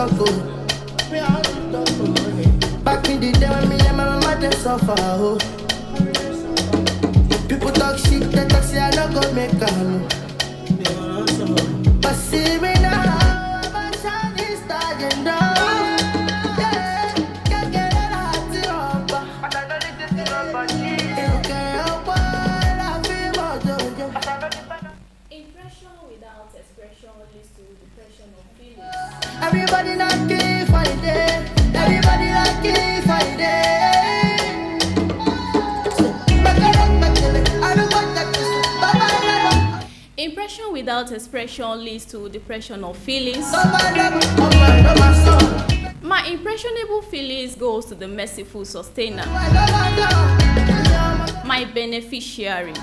talk. Back in the day when me and my mama they suffer. Oh. People talk shit, they talk say I don't go make them. But see me now, my son is dying down. Yeah, can't get it out to up. I don't need to see nobody. Impression without expression leads to depression of feelings. Everybody lucky for the day. Everybody lucky for the day. Impression without expression leads to depression of feelings. My impressionable feelings goes to the merciful sustainer, my beneficiary,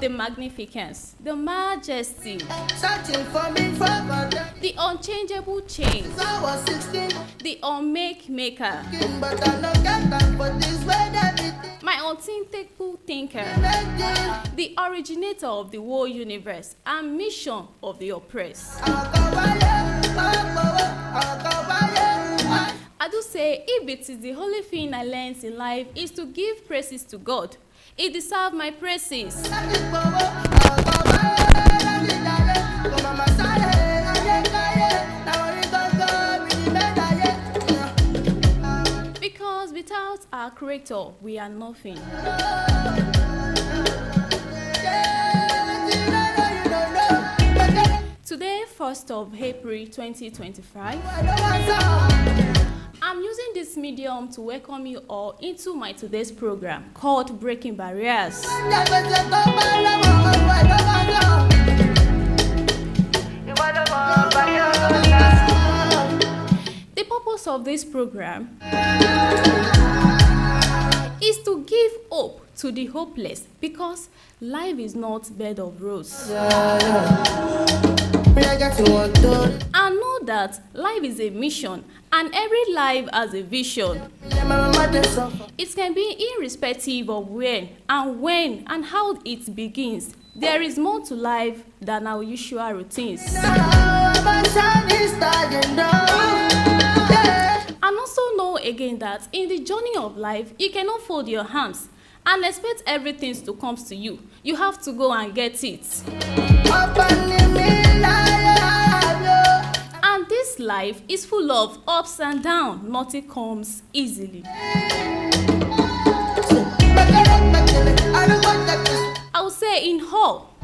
the magnificence, the majesty, the unchangeable change, the unmake maker, my unthinkable thinker, the originator of the whole universe and mission of the oppressed. I do say, if it is the only thing I learned in life is to give praises to God, it deserves my praises. Because without our Creator, we are nothing. Today, 1st of April 2025, I'm using this medium to welcome you all into my today's program called Breaking Barriers. The purpose of this program is to give hope to the hopeless, because life is not bed of roses. And know that life is a mission and every life has a vision. It can be irrespective of when and how it begins. There is more to life than our usual routines. And also know again that in the journey of life, you cannot fold your hands and expect everything to come to you. You have to go and get it. And this life is full of ups and downs. Nothing comes easily. I would say in all,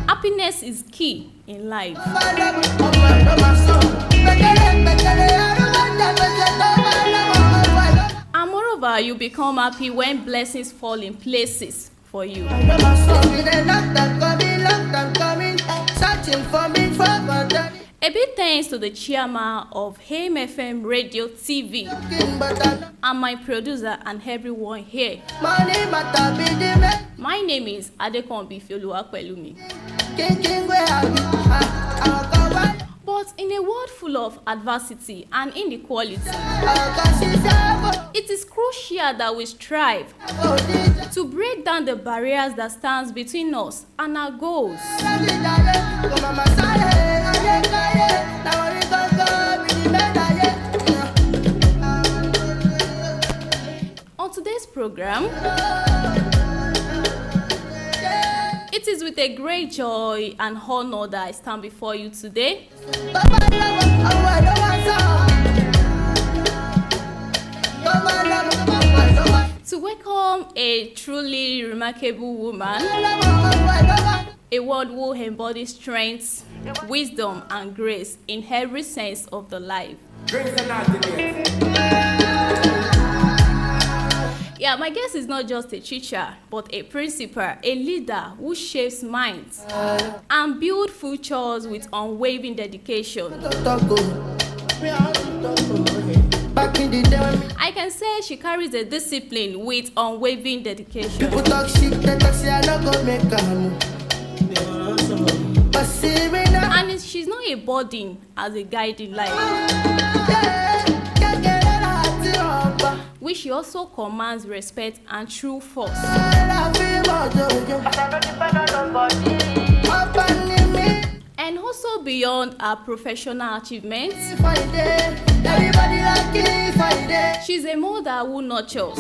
happiness is key in life. And moreover, you become happy when blessings fall in places for you. A big thanks to the chairman of AIM FM Radio TV and my producer and everyone here. My name is IFEOLUWAPELUMI. But in a world full of adversity and inequality, it is crucial that we strive to break down the barriers that stand between us and our goals. On today's program, it is with a great joy and honor that I stand before you today to welcome a truly remarkable woman, a word who embodies strength, wisdom, and grace in every sense of the life. Yeah, my guest is not just a teacher, but a principal, a leader who shapes minds and builds futures with unwavering dedication. I can say she carries a discipline with unwavering dedication. People talk shit, they talk say I don't go make them. But see me now. And she's not a burden as a guiding light, which she also commands respect and true force. And also beyond her professional achievements. She's a mother who nurtures,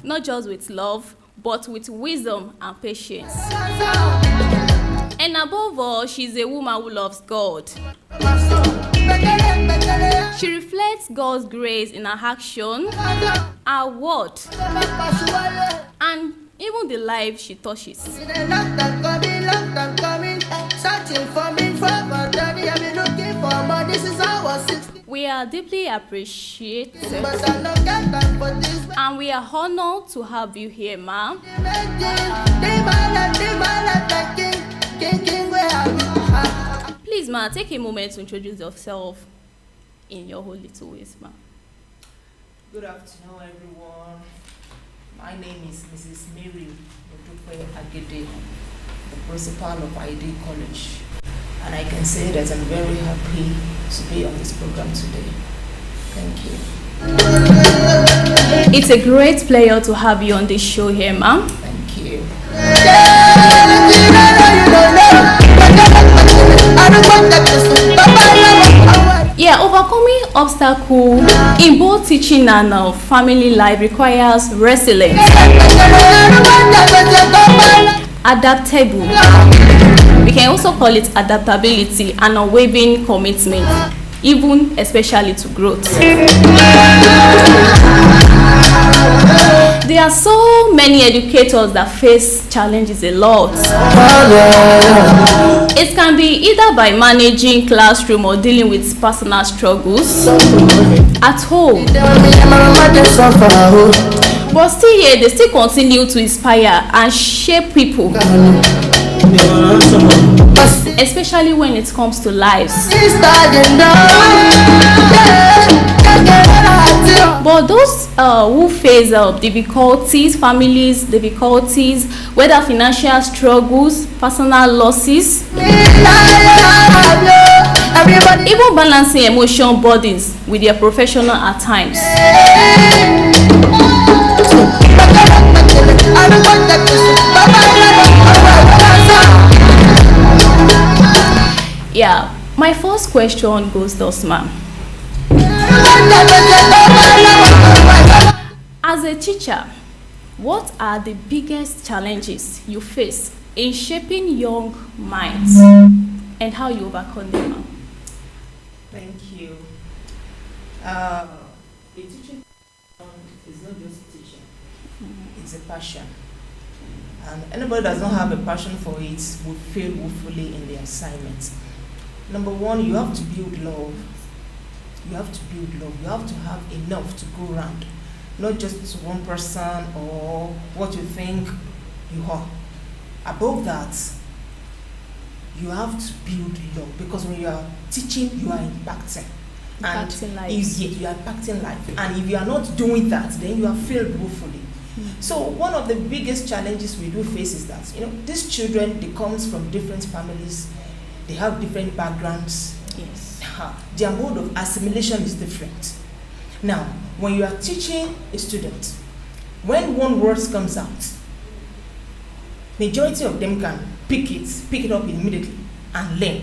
not just with love, but with wisdom and patience. And above all, she's a woman who loves God. She reflects God's grace in her action, her word, and even the life she touches. We are deeply appreciated and we are honored to have you here, ma'am. Please, ma'am, take a moment to introduce yourself in your own little ways, ma'am. Good afternoon, everyone. My name is Mrs. Mary Odupe Agede, the principal of ID College. And I can say that I'm very happy to be on this program today. Thank you. It's a great pleasure to have you on this show here, ma'am. Thank you. Yeah, overcoming obstacles in both teaching and family life requires resilience, adaptable. We can also call it adaptability and unwavering commitment, even especially to growth. There are so many educators that face challenges a lot. It can be either by managing classroom or dealing with personal struggles at home. But still here, they still continue to inspire and shape people, especially when it comes to lives. But those who face difficulties, families difficulties, whether financial struggles, personal losses, even balancing emotional burdens with their professional at times. Yeah, my first question goes thus, ma'am. As a teacher, what are the biggest challenges you face in shaping young minds and how you overcome them, ma'am? Thank you. A teaching is not just teaching, it's a passion. And anybody that does not have a passion for it will fail woefully in the assignment. Number one, you have to build love. You have to build love. You have to have enough to go around. Not just to one person or what you think you are. Above that, you have to build love, because when you are teaching, you are impacting. Impacting lives. If you are impacting life. And if you are not doing that, then you are failed woefully. So one of the biggest challenges we do face is that, these children, they come from different families, they have different backgrounds. Yes. Their mode of assimilation is different. Now, when you are teaching a student, when one word comes out, majority of them can pick it up immediately and learn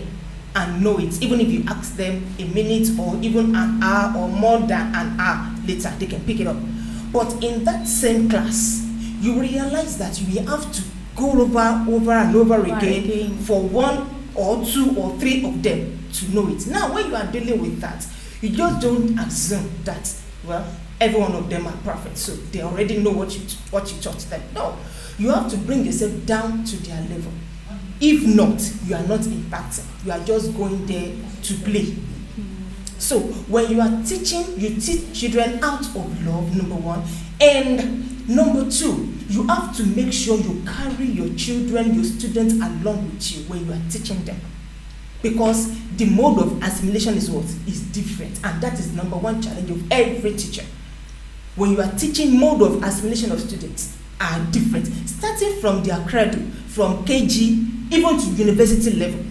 and know it. Even if you ask them a minute or even an hour or more than an hour later, they can pick it up. But in that same class, you realize that you have to go over and over again for one or two or three of them to know it. Now, when you are dealing with that, you just don't assume that, well, every one of them are perfect, so they already know what you taught them. No, you have to bring yourself down to their level. If not, you are not impacting. You are just going there to play. So when you are teaching, you teach children out of love, number one. And number two, you have to make sure you carry your children, your students along with you when you are teaching them. Because the mode of assimilation is different. And that is number one challenge of every teacher. When you are teaching, mode of assimilation of students are different. Starting from their cradle, from KG, even to university level.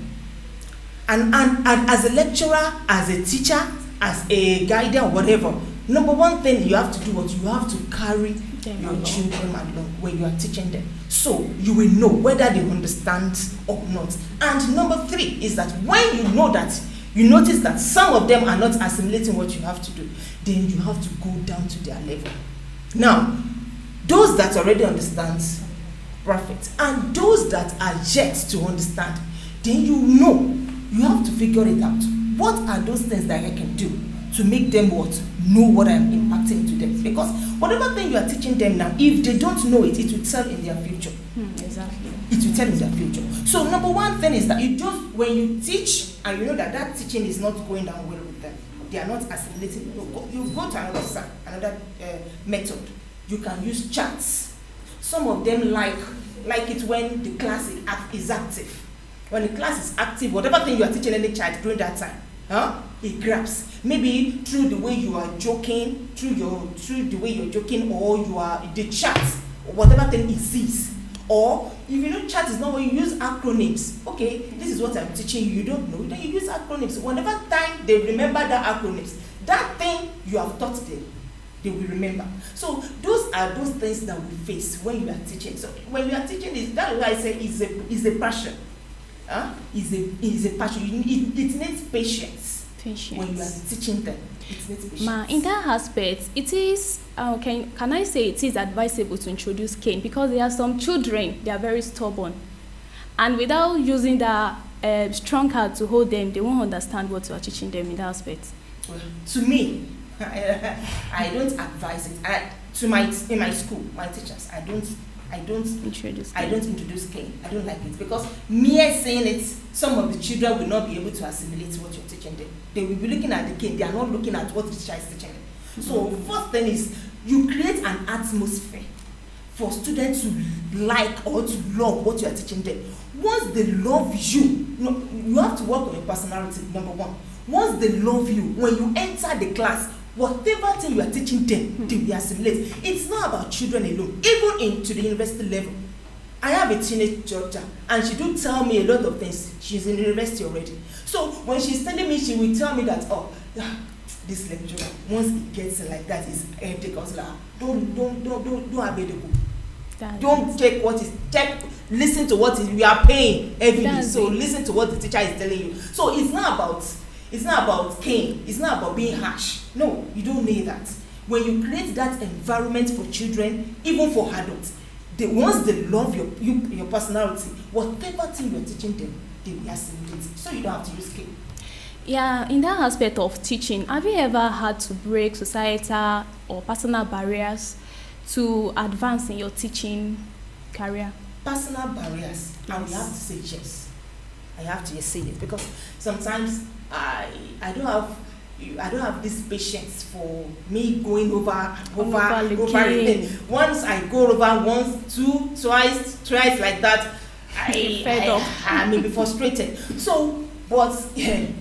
And as a lecturer, as a teacher, as a guide or whatever, number one thing you have to do you have to carry your children along when you are teaching them. So you will know whether they understand or not. And number 3 is that when you know that, you notice that some of them are not assimilating what you have to do, then you have to go down to their level. Now, those that already understand, perfect. And those that are yet to understand, then you know, you have to figure it out. What are those things that I can do to make them know what I'm impacting to them? Because whatever thing you are teaching them now, if they don't know it, it will tell in their future. Exactly. It will tell in their future. So number 1 thing is that when you teach and you know that teaching is not going down well with them, they are not assimilating, you go to another method. You can use charts. Some of them like it when the class is active. When the class is active, whatever thing you are teaching any child during that time, it grabs. Maybe through the way you are joking, through the way you're joking, or you are the chat, or whatever thing it sees. Or if you know chat is not when you use acronyms. Okay, this is what I'm teaching you. You don't know, then you use acronyms. Whenever time they remember that acronyms, that thing you have taught them, they will remember. So those are those things that we face when you are teaching. So when you are teaching, that's why I say is a passion. Is a passion. It needs patience. When you are teaching them. It needs patience. Ma, in that aspect, it is can I say it is advisable to introduce cane, because there are some children, they are very stubborn, and without using the strong heart to hold them, they won't understand what you are teaching them in that aspect. Well, to me, I don't advise it. In my school, my teachers, I don't introduce cane. I don't like it, because mere saying it, some of the children will not be able to assimilate what you're teaching them. They will be looking at the cane. They are not looking at what the teacher is teaching them. So first thing is, you create an atmosphere for students to like or to love what you are teaching them. Once they love you, you have to work on your personality, number 1. Once they love you, when you enter the class, whatever thing you are teaching them, they will assimilate. It's not about children alone. Even into the university level, I have a teenage daughter, and she do tell me a lot of things. She's in university already. So when she's telling me, she will tell me that, this lecturer, once it gets like that, is headache. I was like, don't have headache. Don't take what is listen to what we are paying every day. So listen to what the teacher is telling you. So it's not about cane. It's not about being harsh. No, you don't need that. When you create that environment for children, even for adults, once they love your personality, whatever thing you're teaching them, they will assimilate. So you don't have to use cane. Yeah, in that aspect of teaching, have you ever had to break societal or personal barriers to advance in your teaching career? Personal barriers, yes. I will have to say yes. I have to say it, because sometimes I don't have this patience for me going over again. Once I go over once, twice like that, I may be frustrated. So, but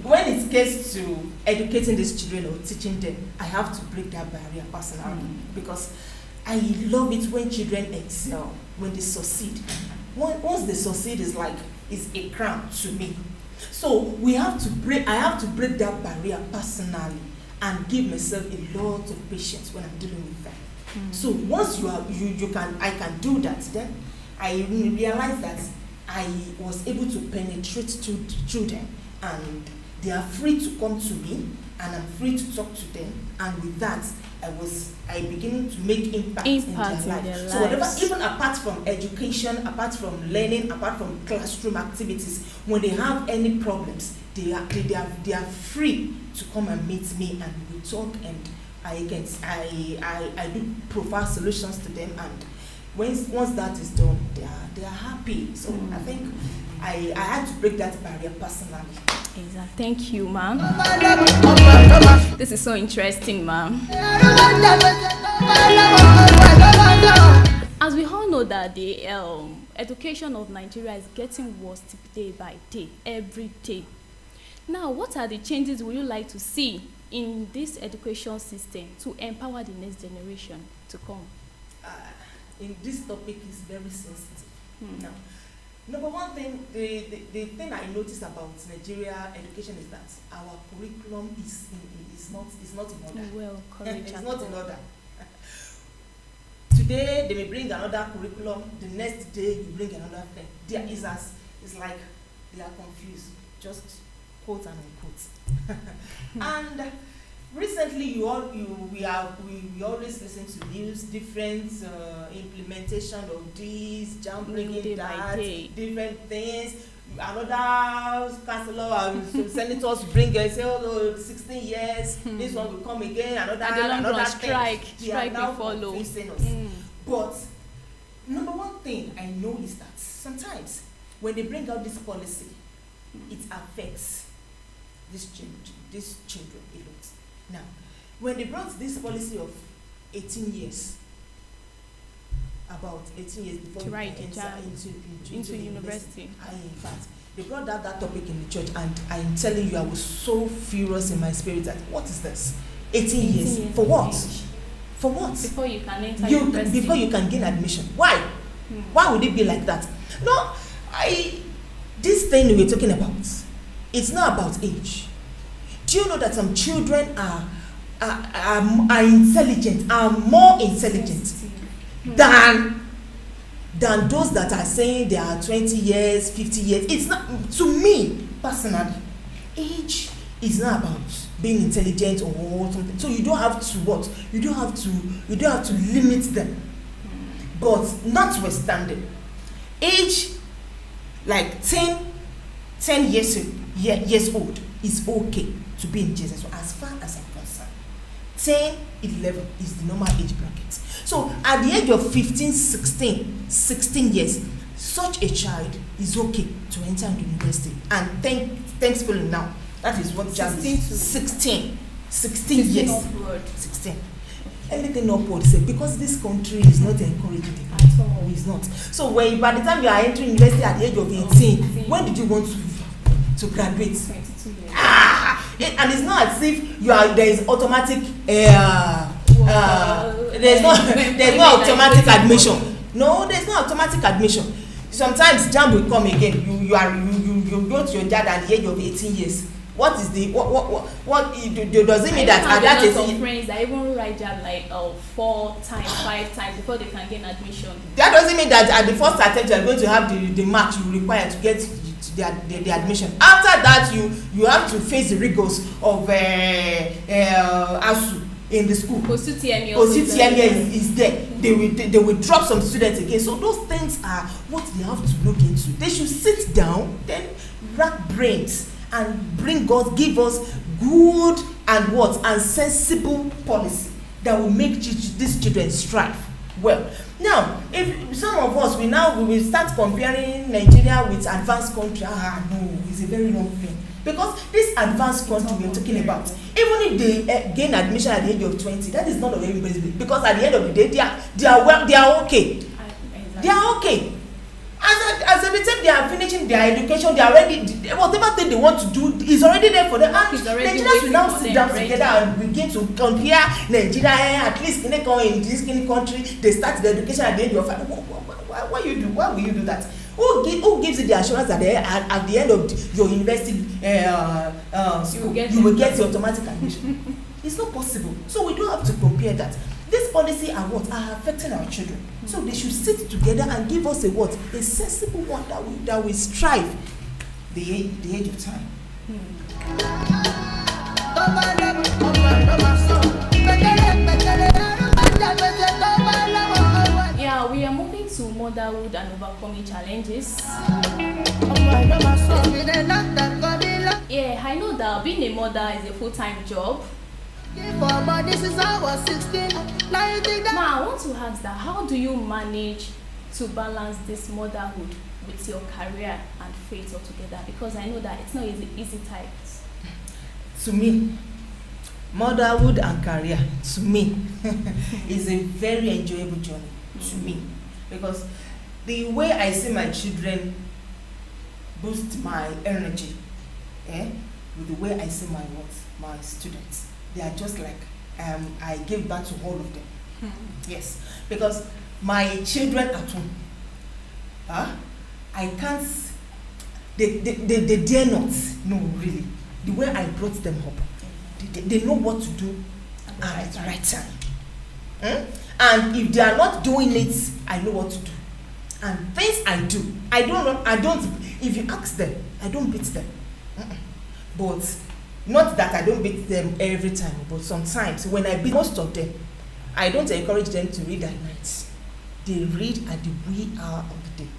when it gets to educating these children or teaching them, I have to break that barrier personally, because I love it when children excel, when they succeed. Once they succeed, is a crown to me. So I have to break that barrier personally and give myself a lot of patience when I'm dealing with them. So once I can do that, then I realize that I was able to penetrate through them, and they are free to come to me, and I'm free to talk to them, and with that, I beginning to make impact in their life. So whatever, even apart from education, apart from learning, apart from classroom activities, when they have any problems, they are free to come and meet me, and we talk, and I do provide solutions to them, and once that is done, they are happy. So I think I had to break that barrier personally. Exactly. Thank you, ma'am. This is so interesting, ma'am. As we all know that the education of Nigeria is getting worse day by day, every day. Now, what are the changes would you like to see in this education system to empower the next generation to come? In this topic is very sensitive. Now, number one thing, the thing I noticed about Nigeria education is that our curriculum is not in order. Well, correct. It's not in order. Today they may bring another curriculum, the next day you bring another thing. There is as it's like they are confused, just quote and unquote. And recently we always listen to news, different implementation of this, jam bringing that, different things. Another councillor and senators bring and say, oh, 16 years, this one will come again, another strike will follow. But number one thing I know is that sometimes when they bring out this policy, it affects these children a lot. Now, when they brought this policy of 18 years, about 18 years before to you enter into university. In fact, they brought that topic in the church, and I'm telling you, I was so furious in my spirit that what is this? 18 years for what? For what? Before you can enter university. Before you can gain admission. Why? Why would it be like that? No, this thing we're talking about, it's not about age. Do you know that some children are intelligent, are more intelligent than those that are saying they are 20 years, 50 years. It's not, to me personally, age is not about being intelligent or something. So you don't have to what? You don't have to limit them. But notwithstanding, age like 10 years old is okay to be in Jesus. So as far as I'm concerned, 10, 11 is the normal age bracket. So at the age of 15, 16 years, such a child is okay to enter the university. And thankfully now, that is what just 16 years. Upward. 16. Anything upward, say, because this country is not encouraging it at all. It's not. So when by the time you are entering university at the age of 18, when did you want to graduate? 22 years. And it's not as if there is automatic there's no automatic admission. No, there's no automatic admission. Sometimes JAMB will come again. You go to your dad at the age of 18 years. What is the what does it mean that at that age? I have friends that even write JAMB like 4 times, 5 times before they can gain admission. That doesn't mean that at the first attempt you are going to have the mark you require to get the admission. After that, you have to face the rigors of ASU in the school. Post-UTME is there. They will drop some students again. So those things are what they have to look into. They should sit down, then rack brains and give us good and sensible policy that will make these children strive well. Now, if some of us we will start comparing Nigeria with advanced country, no, it's a very wrong thing. Because this advanced country we're talking about, even if they gain admission at the age of 20, that is not of everybody's business. Because at the end of the day, they are okay. They are okay. As every time they are finishing their education, they are ready. Whatever thing they want to do is already there for them. And Nigerians will now sit down together and begin to compare Nigeria. At least in this country, they start the education at the age of 5. Why will you do that? Who gives you the assurance that at the end of your university school, you will get the automatic admission? It's not possible. So we don't have to compare that. This policy are affecting our children. So they should sit together and give us a sensible one that will strive the age of time. Yeah, we are moving to motherhood and overcoming challenges. Yeah, I know that being a mother is a full-time job. But this is our 16. Now you think that. Now I want to ask that how do you manage to balance this motherhood with your career and faith altogether? Because I know that it's not easy types. To me, motherhood and career, to me, is a very enjoyable journey to me. Because the way I see my children boost my energy, with the way I see my students. They are just like I gave birth to all of them. Yes, because my children at home, I can't. They dare not. No, really. The way I brought them up, they know what to do at the right time. And if they are not doing it, I know what to do. And things I do, I don't, if you ask them, I don't beat them. But not that I don't beat them every time, but sometimes when I beat most of them, I don't encourage them to read at night. They read at the wee hour of the day.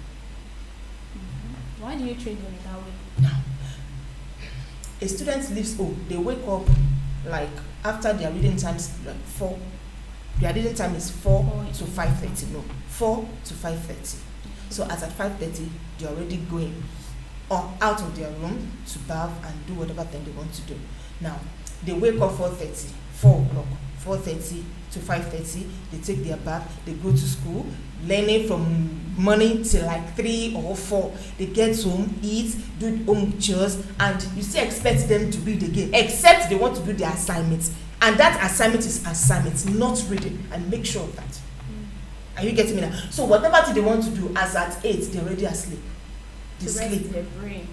Why do you train them in that way? Now, a student leaves home, they wake up like after their reading time is like 4. Their reading time is 4 to 5:30. No, 4 to 5:30. So as at 5:30, they're already going or out of their room to bath and do whatever thing they want to do. Now, they wake up 4:30, 4 o'clock, 4:30 to 5:30. They take their bath, they go to school, learning from morning till like 3 or 4. They get home, eat, do home chores, and you still expect them to read again, except they want to do their assignments. And that assignment is assignment, not reading, and make sure of that. Are you getting me now? So whatever they want to do, as at 8, they're already asleep. They sleep. Their brain.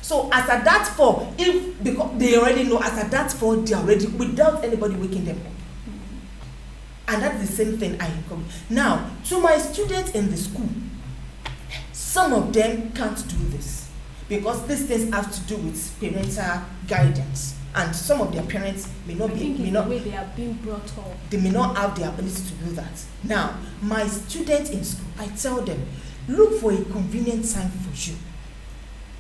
So as at that 4, if because they already know, as at that 4, they're already without anybody waking them up. And that's the same thing I encourage. Now, to my students in the school, some of them can't do this because these things have to do with parental guidance, and some of their parents may not the way they are being brought up. They may not have the ability to do that. Now, my students in school, I tell them, look for a convenient time for you.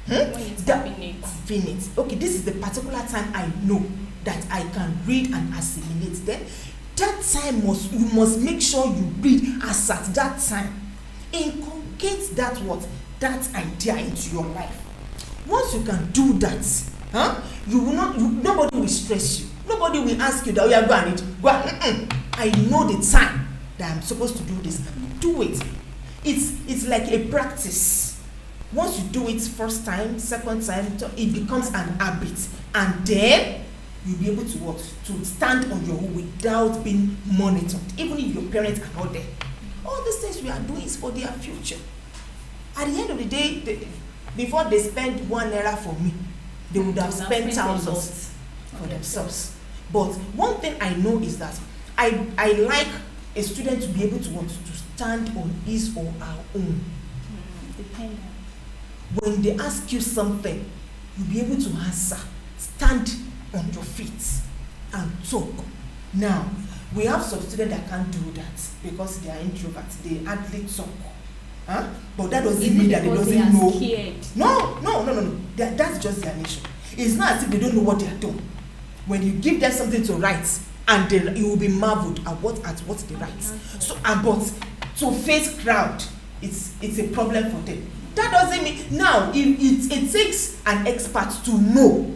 When it's convenient. Okay, this is the particular time I know that I can read and assimilate. Then that time you must make sure you read as at that time. Inculcate that idea into your life. Once you can do that, you will not. Nobody will stress you. Nobody will ask you that we are going to read. Go I know the time that I'm supposed to do this. Do it. It's like a practice. Once you do it first time, second time, it becomes an habit, and then you'll be able to to stand on your own without being monitored, even if your parents are not there. All these things we are doing is for their future. At the end of the day, before they spend 1 naira for me, they would have spent thousands for themselves. But one thing I know is that I like a student to be able to stand on his or her own. Dependent. When they ask you something, you'll be able to answer. Stand on your feet and talk. Now, we have some students that can't do that because they are introverts. They hardly talk. But that doesn't mean that they doesn't know. Scared? No. That's just their nature. It's not as if they don't know what they are doing. When you give them something to write, and you will be marveled at what they write. So, but to face crowd, it's a problem for them. That doesn't mean now it takes an expert to know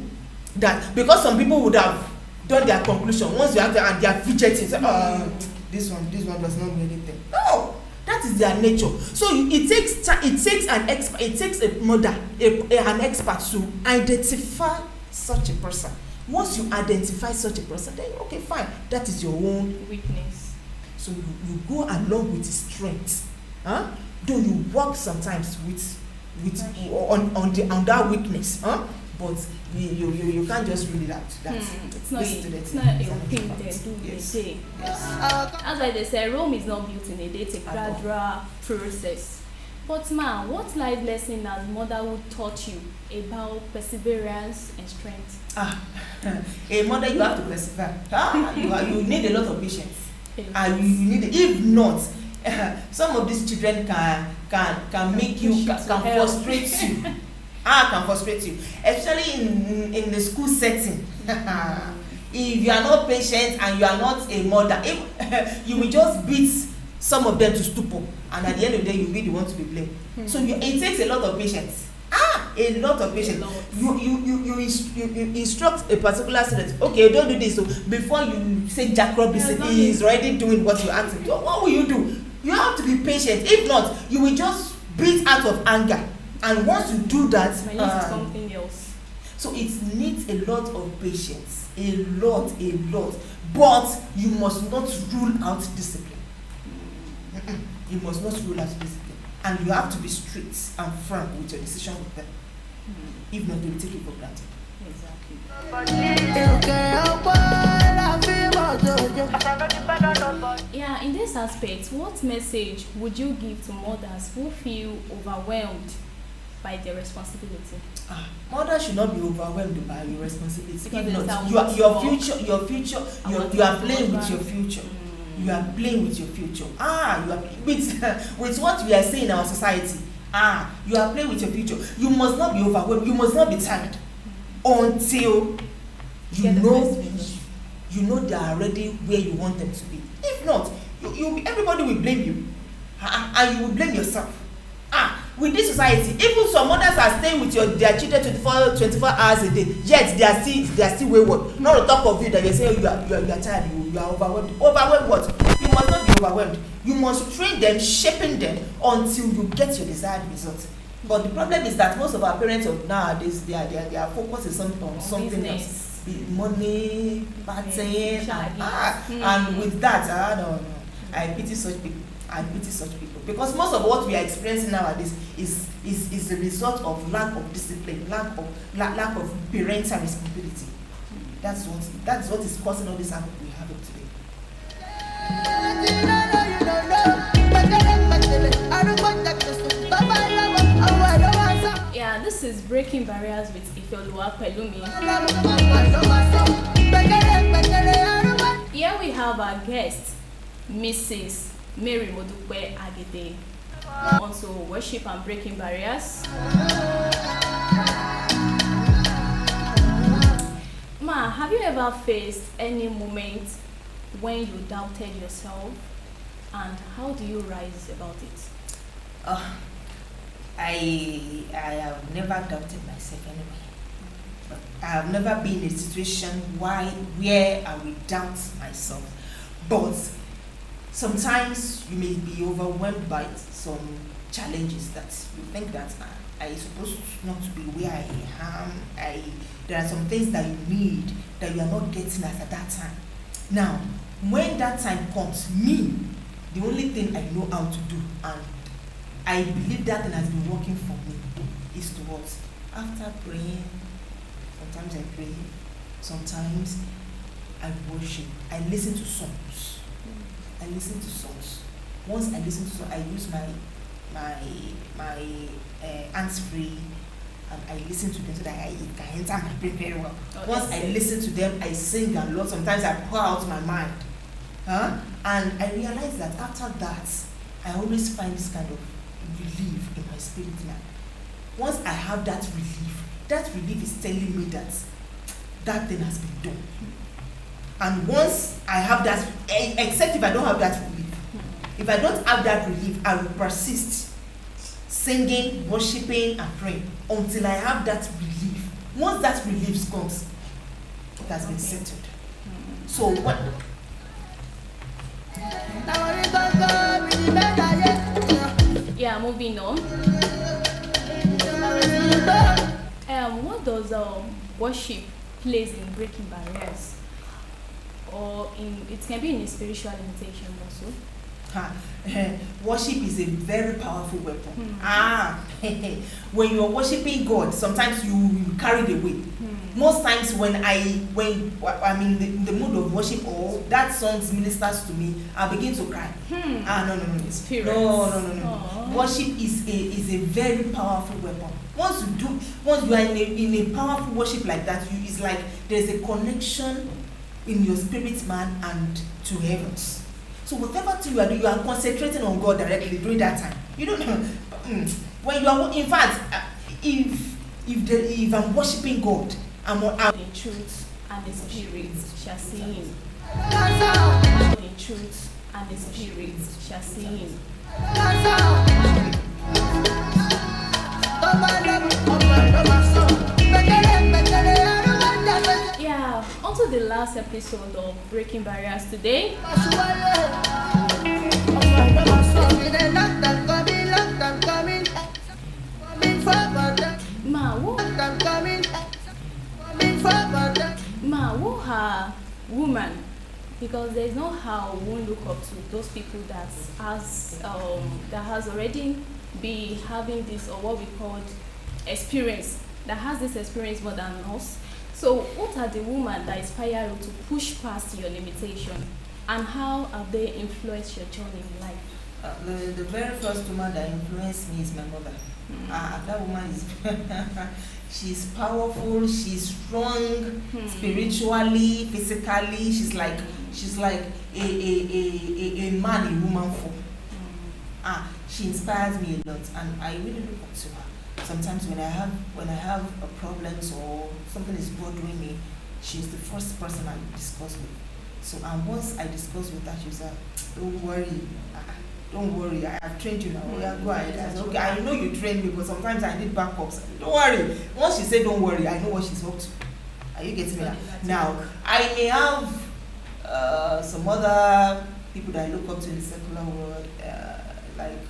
that, because some people would have done their conclusion once you have them and they are fidgeting. Say, this one does not mean anything. No, that is their nature. So it takes an expert. It takes a mother, an expert to identify such a person. Once you identify such a person, then okay, fine. That is your own weakness. So you go along with his strength. Though you work sometimes on that weakness, but you can't just rule it out. It's not a thing they do in a day. As like they say, Rome is not built in a day, it's a gradual process. But man, what life lesson has motherhood taught you about perseverance and strength? A mother, you have to persevere. You need a lot of patience. You need, if not, some of these children can make you, can frustrate you. Can frustrate you, especially in the school setting. If you are not patient and you are not a mother, you will just beat some of them to stupor, and at the end of the day, you will be the one to be blamed. So it takes a lot of patience. A lot of patience. You instruct a particular student. Okay, don't do this. So before you say Jack Robinson, he is already doing what you asked him to. What will you do? You have to be patient. If not, you will just beat out of anger. And once you do that, something else. So it needs a lot of patience, a lot. But you must not rule out discipline. You must not rule out discipline, and you have to be strict and firm with your decision with them. If not, they will take it for granted. Exactly. Yeah, this aspect, what message would you give to mothers who feel overwhelmed by their responsibility? Mothers should not be overwhelmed by your responsibility. Because If not, there's you are playing with your future. Mm. You are playing with your future. You are with what we are saying in our society. You are playing with your future. You must not be overwhelmed. You must not be tired until you know they are already where you want them to be. If not, everybody will blame you, and you will blame yourself. With this society, even some mothers are staying with their children 24 hours a day, yet they are still wayward. Not on top of you that you say you are tired, you are overwhelmed. Overwhelmed what? You must not be overwhelmed. You must train them, shaping them until you get your desired result. But the problem is that most of our parents of nowadays, their focus is on something else. Money, partying, and with that, no. I pity such people. Because most of what we are experiencing nowadays is the result of lack of discipline, lack of parental responsibility. That's what is causing all this havoc we have today. Yeah, this is Breaking Barriers with IFEOLUWAPELUMI. Here we have our guest, Mrs. Mary Modupe Agede, also worship and breaking barriers. Ma, have you ever faced any moment when you doubted yourself, and how do you rise about it? I have never doubted myself anyway. But I have never been in a situation where I will doubt myself. But sometimes you may be overwhelmed by some challenges that you think that I supposed not to be where I am. There are some things that you need that you are not getting at that time. Now, when that time comes, the only thing I know how to do, and I believe that thing has been working for me, is to what? After praying, sometimes I pray, sometimes I worship, I listen to songs. Once I listen to songs, I use my hands-free, and I listen to them so that I can enter my brain very well. Once I listen to them, I sing a lot. Sometimes I pour out my mind. And I realize that after that, I always find this kind of relief in my spirit now. Once I have that relief is telling me that thing has been done. And once I have that, except if I don't have that relief, if I don't have that relief, I will persist singing, worshiping, and praying until I have that relief. Once that relief comes, it has been settled. So what? Yeah, moving on. What does worship plays in breaking barriers? Or it can be in a spiritual limitation also. Worship is a very powerful weapon. When you are worshiping God, sometimes you carry the weight. Most times when I'm in the mood of worship or that song ministers to me, I begin to cry. No. Spirit. No. Worship is a very powerful weapon. Once you are in a powerful worship like that, it's like there's a connection in your spirit man and to heavens. So whatever thing you are doing, you are concentrating on God directly during that time. You don't know when you are. In fact, if I'm worshiping God, I'm on the truth and the spirit shall see him. The truth and the spirit shall see him. Yeah, onto the last episode of Breaking Barriers today. Who are women? Because there's no how we won't look up to those people that has already been having this, or what we call experience, that has this experience more than us. So what are the women that inspire you to push past your limitation? and how have they influenced your journey in life? The very first woman that influenced me is my mother. That woman is she's powerful, she's strong, spiritually, physically. She's like a man in woman form. She inspires me a lot, and I really look up to her. Sometimes when I have a problems or something is bothering me, she's the first person I discuss with. So and once I discuss with her, she said, "Don't worry, I have trained you now. Yeah, go ahead." I said, "Okay, I know you trained me, but sometimes I need backups." Don't worry. Once she said don't worry, I know what she's up to. Are you getting me now? Now, I may have some other people that I look up to in the secular world, like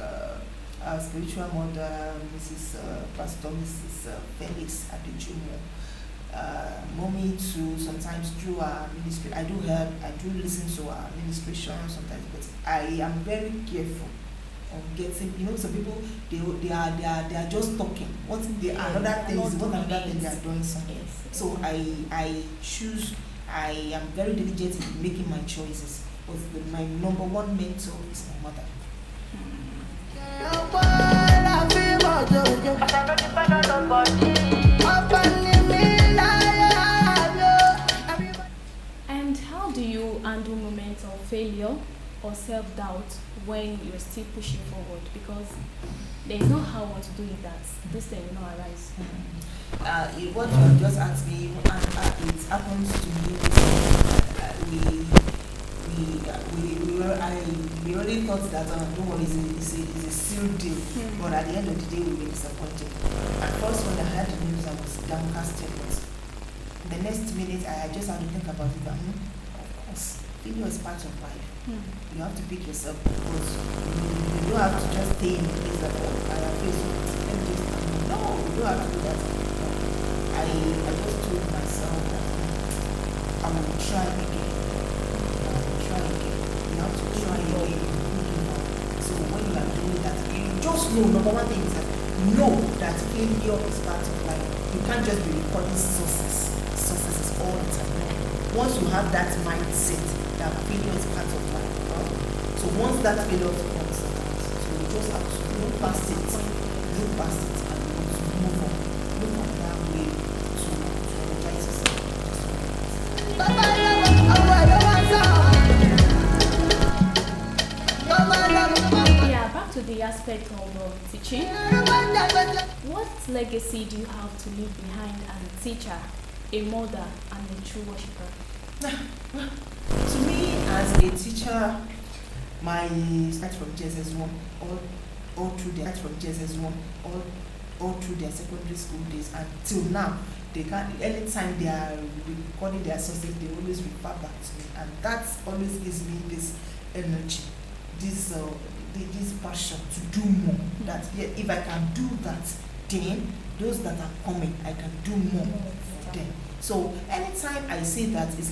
our spiritual mother, Pastor Mrs. Felix Adejumo. Mommy too, sometimes through our ministry. I do listen to our ministration sometimes, but I am very careful on getting, some people they are just talking. What they are another thing is what another thing they are doing something. Yes. So I am very diligent in making my choices. But my number one mentor is my mother. And how do you handle moments of failure or self-doubt when you're still pushing forward? Because there's no how want to do it that this thing will not arise. What you just asked me, it happens to me. We already thought that don't worry, it's a sealed deal, but at the end of the day we were disappointed. At first when I heard the news I was downcasted, but the next minute I just had to think about it. Of course, failure is part of life. You have to pick yourself, because you don't have to just stay in the place that I have faced. No, you don't have to do that. I just told myself that I will try again. You have to try again. So when you are doing that, you just know, number one thing is that know that failure is part of life. You can't just be recording success is all the time. Once you have that mindset that failure is part of life, so once that failure comes, so you just have to look past it, and move on. Look on that way to energize yourself. Yeah, back to the aspect of teaching. What legacy do you have to leave behind as a teacher, a mother, and a true worshiper? To me, as a teacher, my start from JSS1 all through their all through their secondary school days until now, they can anytime they are recording their success, they always refer back to me, and that always gives me this energy, this passion to do more. That if I can do that, then those that are coming, I can do more for them. So anytime I say that, it's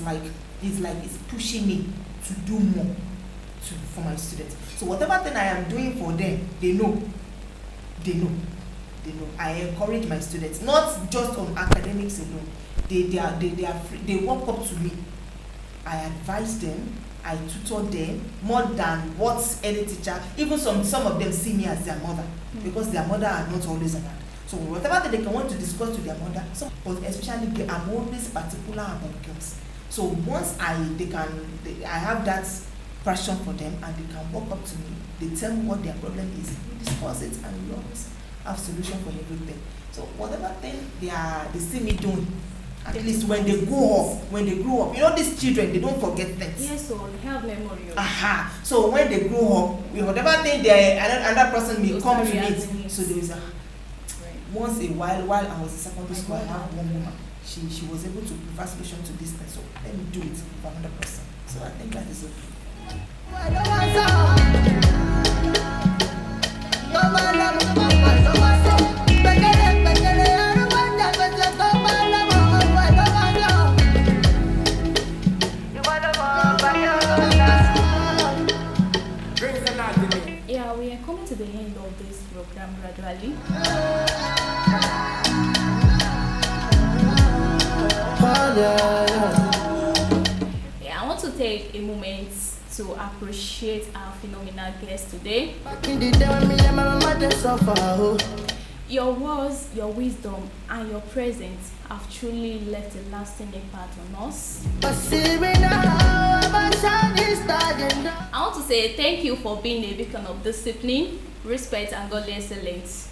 pushing me to do more for my students. So whatever thing I am doing for them, they know. I encourage my students, not just on academics alone. They walk up to me. I advise them, I tutor them more than what any teacher, even some of them see me as their mother, because their mother are not always around. So whatever they can want to discuss to their mother, but especially I'm always particular about girls. So once I have that passion for them, and they can walk up to me, they tell me what their problem is, we discuss it, and we always have solution for everything. So whatever thing they see me doing, at least when they grow up, these children, they don't forget things. Yes, so they have memory. So when they grow up, whatever thing another person may come to meet, so there is once a while I was in secondary school, I have one woman. She was able to provide solution to this thing, so let me do it for another person. So I think that is okay. Yeah, we are coming to the end of this program gradually. Yeah, I want to take a moment to appreciate our phenomenal guest today. Your words, your wisdom, and your presence have truly left a lasting impact on us. I want to say thank you for being a beacon of discipline, respect, and godly excellence.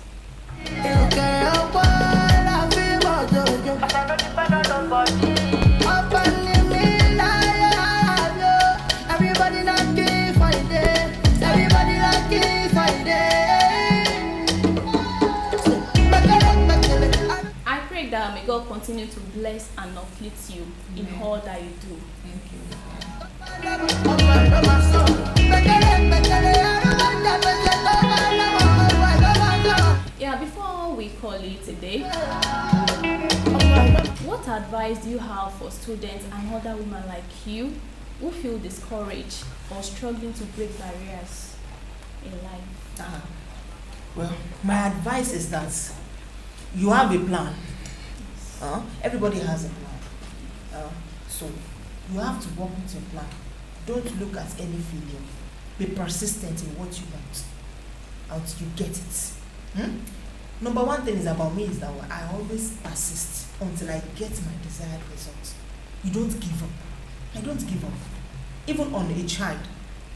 I pray that may God continue to bless and uplift you in all that you do. Thank you. Yeah, before we call it a day, what advice do you have for students and other women like you who feel discouraged or struggling to break barriers in life? Well, my advice is that you have a plan. Everybody has a plan. So you have to work with your plan. Don't look at any failure. Be persistent in what you want until you get it. Number one thing is about me is that I always persist until I get my desired result. You don't give up. I don't give up. Even on a child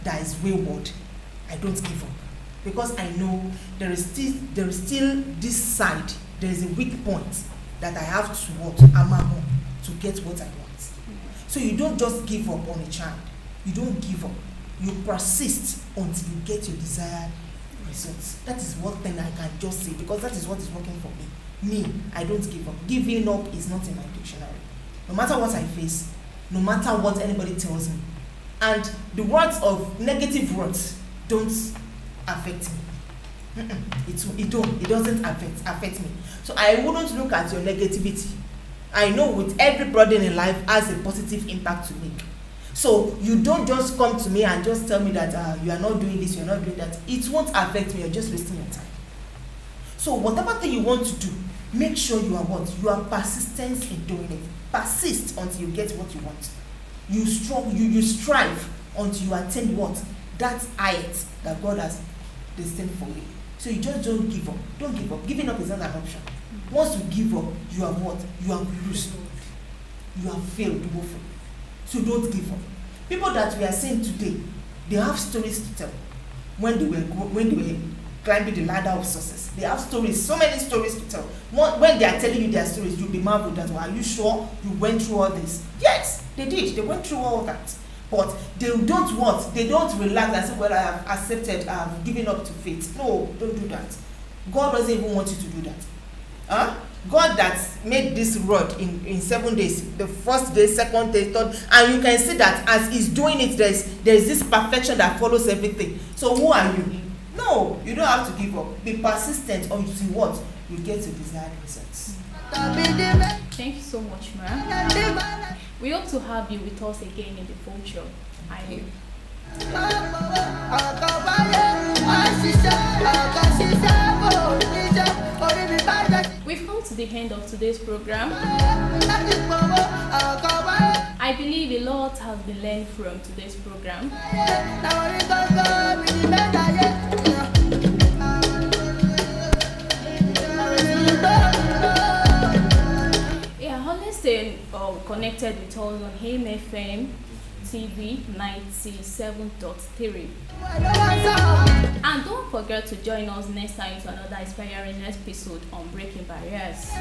that is wayward, I don't give up. Because I know there is still this side, there is a weak point that I have to hammer on to get what I want. So you don't just give up on a child. You don't give up. You persist until you get your desired results. That is one thing I can just say, because that is what is working for me. I don't give up. Giving up is not in my dictionary. No matter what I face, no matter what anybody tells me. And the words of negative words don't affect me. It doesn't affect me. So I wouldn't look at your negativity. I know with everybody in life has a positive impact to make. So you don't just come to me and just tell me that you are not doing this, you are not doing that. It won't affect me. You're just wasting your time. So whatever thing you want to do, make sure you are what? You are persistent in doing it. Persist until you get what you want. You strive until you attain what? That height that God has destined for you. So you just don't give up. Don't give up. Giving up is not an option. Once you give up, you have what? You have lost. You have failed woefully. So don't give up. People that we are seeing today, they have stories to tell. When they were climbing the ladder of success, they have stories, so many stories to tell. When they are telling you their stories, you'll be marveled that, well, are you sure you went through all this? Yes, they did. They went through all that. But they don't what? They don't relax and say, well, I have accepted, I have given up to faith. No, don't do that. God doesn't even want you to do that. God that made this rod in 7 days, the first day, second day, third, and you can see that as he's doing it, there's this perfection that follows everything. So who are you? No, you don't have to give up. Be persistent until what? You get your desired results. Thank you so much, ma'am. We hope to have you with us again in the future. I do. We've come to the end of today's program. I believe a lot has been learned from today's program. Stay connected with us on HMFM TV 97.3. And don't forget to join us next time to another inspiring episode on Breaking Barriers.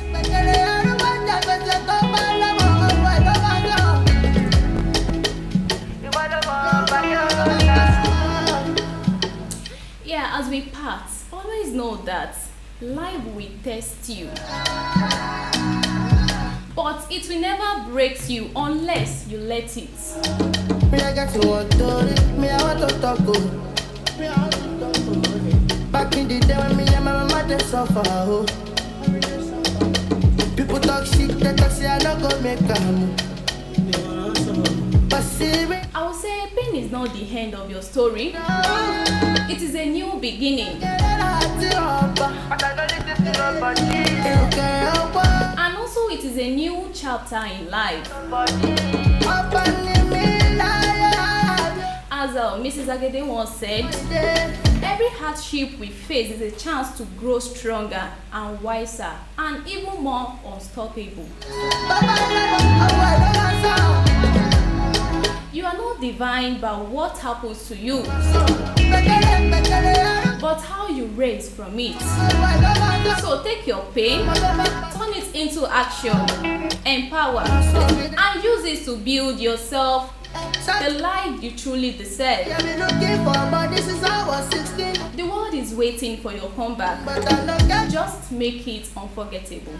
Yeah, as we part, always know that life will test you. But it will never break you unless you let it. Back in the day when me and my mama suffer, people talk shit, they talk say I don't go make them. I would say pain is not the end of your story. It is a new beginning. And also it is a new chapter in life. Mrs. Agede once said, every hardship we face is a chance to grow stronger and wiser and even more unstoppable. You are not divine by what happens to you, but how you raise from it. So take your pain, turn it into action, empower, and use it to build yourself the life you truly deserve. The world is waiting for your comeback. Just make it unforgettable.